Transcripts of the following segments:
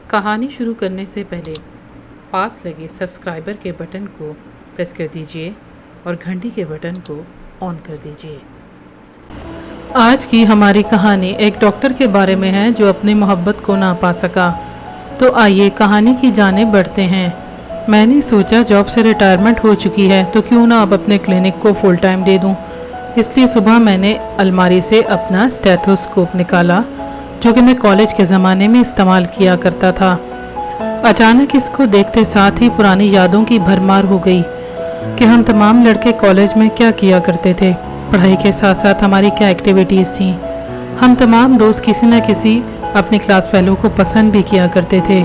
کہانی شروع کرنے سے پہلے پاس لگے سبسکرائبر کے بٹن کو پریس کر دیجئے اور گھنٹی کے بٹن کو آن کر دیجئے۔ آج کی ہماری کہانی ایک ڈاکٹر کے بارے میں ہے جو اپنی محبت کو نہ پا سکا۔ تو آئیے کہانی کی جانب بڑھتے ہیں۔ میں نے سوچا جاب سے ریٹائرمنٹ ہو چکی ہے تو کیوں نہ اب اپنے کلینک کو فل ٹائم دے دوں، اس لیے صبح میں نے الماری سے اپنا اسٹیتھوسکوپ نکالا جو کہ میں کالج کے زمانے میں استعمال کیا کرتا تھا۔ اچانک اس کو دیکھتے ساتھ ہی پرانی یادوں کی بھرمار ہو گئی کہ ہم تمام لڑکے کالج میں کیا کیا کرتے تھے، پڑھائی کے ساتھ ساتھ ہماری کیا ایکٹیویٹیز تھیں۔ ہم تمام دوست کسی نہ کسی اپنے کلاس فیلو کو پسند بھی کیا کرتے تھے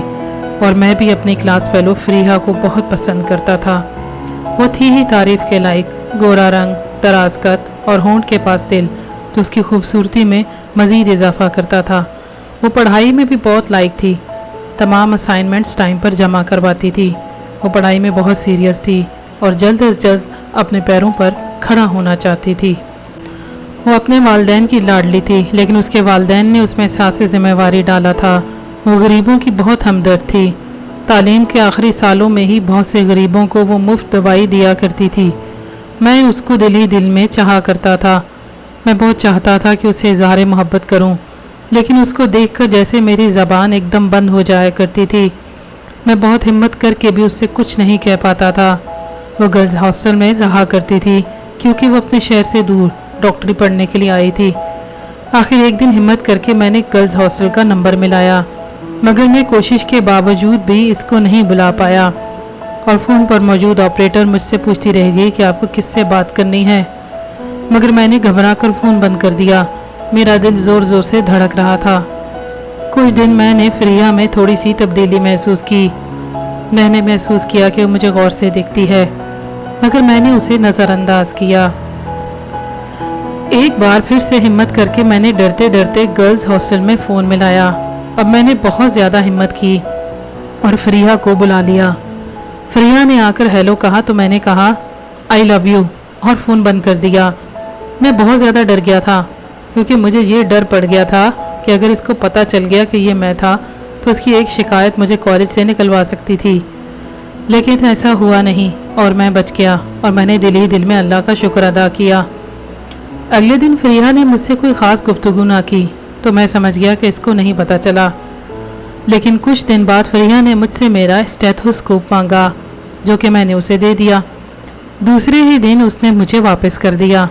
اور میں بھی اپنی کلاس فیلو فریحہ کو بہت پسند کرتا تھا۔ وہ تھی ہی تعریف کے لائق، گورا رنگ، دراز قد اور ہونٹ کے پاس دل تو اس کی خوبصورتی میں مزید اضافہ کرتا تھا۔ وہ پڑھائی میں بھی بہت لائق تھی، تمام اسائنمنٹس ٹائم پر جمع کرواتی تھی۔ وہ پڑھائی میں بہت سیریس تھی اور جلد از جلد اپنے پیروں پر کھڑا ہونا چاہتی تھی۔ وہ اپنے والدین کی لاڈلی تھی لیکن اس کے والدین نے اس میں احساس ذمہ واری ڈالا تھا۔ وہ غریبوں کی بہت ہمدرد تھی۔ تعلیم کے آخری سالوں میں ہی بہت سے غریبوں کو وہ مفت دوائی دیا کرتی تھی۔ میں اس کو دل ہی دل میں چاہا کرتا تھا۔ میں بہت چاہتا تھا کہ اسے اظہار محبت کروں لیکن اس کو دیکھ کر جیسے میری زبان ایک دم بند ہو جایا کرتی تھی۔ میں بہت ہمت کر کے بھی اس سے کچھ نہیں کہہ پاتا تھا۔ وہ گرلز ہاسٹل میں رہا کرتی تھی کیونکہ وہ اپنے شہر سے دور ڈاکٹری پڑھنے کے لیے آئی تھی۔ آخر ایک دن ہمت کر کے میں نے گرلز ہاسٹل کا نمبر ملایا مگر میں کوشش کے باوجود بھی اس کو نہیں بلا پایا اور فون پر موجود آپریٹر مجھ سے پوچھتی رہ گئی کہ آپ کو کس سے بات کرنی ہے، مگر میں نے گھبرا کر فون بند کر دیا۔ میرا دل زور زور سے دھڑک رہا تھا۔ کچھ دن میں نے فریحہ میں تھوڑی سی تبدیلی محسوس کی۔ میں نے محسوس کیا کہ وہ مجھے غور سے دیکھتی ہے مگر میں نے اسے نظر انداز کیا۔ ایک بار پھر سے ہمت کر کے میں نے ڈرتے ڈرتے گرلز ہاسٹل میں فون ملایا۔ اب میں نے بہت زیادہ ہمت کی اور فریحہ کو بلا لیا۔ فریحہ نے آ کر ہیلو کہا تو میں نے کہا آئی لو یو اور فون بند کر دیا۔ میں بہت زیادہ ڈر گیا تھا کیونکہ مجھے یہ ڈر پڑ گیا تھا کہ اگر اس کو پتہ چل گیا کہ یہ میں تھا تو اس کی ایک شکایت مجھے کالج سے نکلوا سکتی تھی، لیکن ایسا ہوا نہیں اور میں بچ گیا اور میں نے دل ہی دل میں اللہ کا شکر ادا کیا۔ اگلے دن فریحہ نے مجھ سے کوئی خاص گفتگو نہ کی تو میں سمجھ گیا کہ اس کو نہیں پتہ چلا، لیکن کچھ دن بعد فریحہ نے مجھ سے میرا اسٹیتھوسکوپ مانگا جو کہ میں نے اسے دے دیا۔ دوسرے ہی دن اس نے مجھے واپس کر دیا۔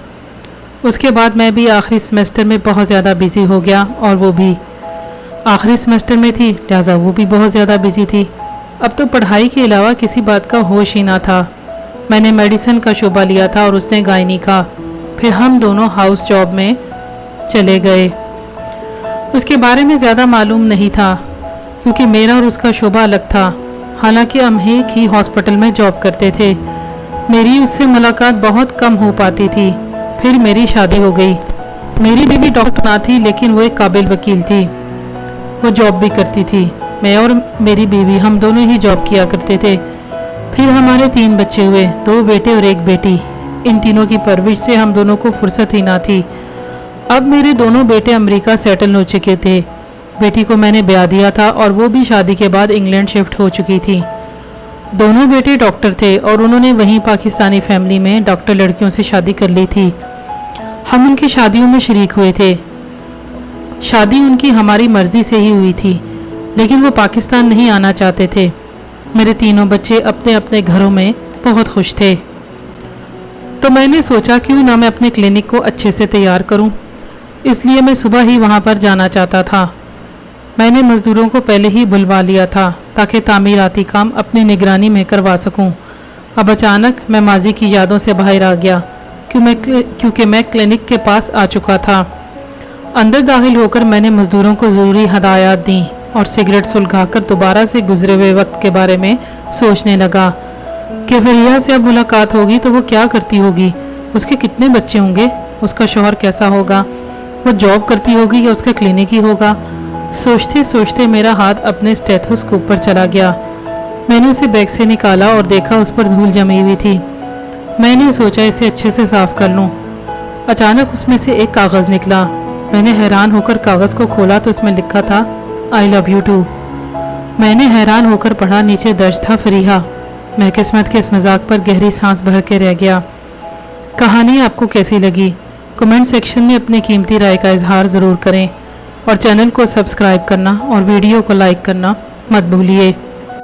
اس کے بعد میں بھی آخری سیمسٹر میں بہت زیادہ بیزی ہو گیا اور وہ بھی آخری سیمسٹر میں تھی لہٰذا وہ بھی بہت زیادہ بیزی تھی۔ اب تو پڑھائی کے علاوہ کسی بات کا ہوش ہی نہ تھا۔ میں نے میڈیسن کا شعبہ لیا تھا اور اس نے گائنی کا، پھر ہم دونوں ہاؤس جاب میں چلے گئے۔ اس کے بارے میں زیادہ معلوم نہیں تھا کیونکہ میرا اور اس کا شعبہ الگ تھا، حالانکہ ہم ایک ہی ہاسپٹل میں جاب کرتے تھے۔ میری اس سے ملاقات بہت کم ہو پاتی تھی۔ پھر میری شادی ہو گئی۔ میری بیوی ڈاکٹر نہ تھی لیکن وہ ایک قابل وکیل تھی، وہ جاب بھی کرتی تھی۔ میں اور میری بیوی ہم دونوں ہی جاب کیا کرتے تھے۔ پھر ہمارے 3 بچے ہوئے، 2 بیٹے اور 1 بیٹی۔ ان تینوں کی پرورش سے ہم دونوں کو فرصت ہی نہ تھی۔ اب میرے دونوں بیٹے امریکہ سیٹل ہو چکے تھے۔ بیٹی کو میں نے بیاہ دیا تھا اور وہ بھی شادی کے بعد انگلینڈ شفٹ ہو چکی تھی۔ دونوں بیٹے ڈاکٹر تھے اور انہوں نے وہیں پاکستانی فیملی میں ڈاکٹر لڑکیوں سے شادی کر لی تھی۔ ہم ان کی شادیوں میں شریک ہوئے تھے۔ شادی ان کی ہماری مرضی سے ہی ہوئی تھی لیکن وہ پاکستان نہیں آنا چاہتے تھے۔ میرے تینوں بچے اپنے اپنے گھروں میں بہت خوش تھے، تو میں نے سوچا کیوں نہ میں اپنے کلینک کو اچھے سے تیار کروں، اس لیے میں صبح ہی وہاں پر جانا چاہتا تھا۔ میں نے مزدوروں کو پہلے ہی بلوا لیا تھا تاکہ تعمیراتی کام اپنی نگرانی میں کروا سکوں۔ اب اچانک میں ماضی کی یادوں سے باہر آ گیا کیونکہ میں کلینک کے پاس آ چکا تھا۔ اندر داخل ہو کر میں نے مزدوروں کو ضروری ہدایات دیں اور سگریٹ سلگا کر دوبارہ سے گزرے ہوئے وقت کے بارے میں سوچنے لگا کہ فریحہ سے اب ملاقات ہوگی تو وہ کیا کرتی ہوگی، اس کے کتنے بچے ہوں گے، اس کا شوہر کیسا ہوگا، وہ جاب کرتی ہوگی یا اس کا کلینک ہی ہوگا۔ سوچتے سوچتے میرا ہاتھ اپنے اسٹیتھوسکوپ پر چلا گیا۔ میں نے اسے بیگ سے نکالا اور دیکھا اس پر دھول جمی ہوئی تھی۔ میں نے سوچا اسے اچھے سے صاف کر لوں۔ اچانک اس میں سے ایک کاغذ نکلا۔ میں نے حیران ہو کر کاغذ کو کھولا تو اس میں لکھا تھا آئی لو یو ٹو۔ میں نے حیران ہو کر پڑھا، نیچے درج تھا فریحہ۔ میں قسمت کے اس مذاق پر گہری سانس بھر کے رہ گیا۔ کہانی آپ کو کیسی لگی؟ کمنٹ سیکشن میں اپنی قیمتی رائے کا اظہار ضرور کریں اور چینل کو سبسکرائب کرنا اور ویڈیو کو لائک کرنا مت بھولیے۔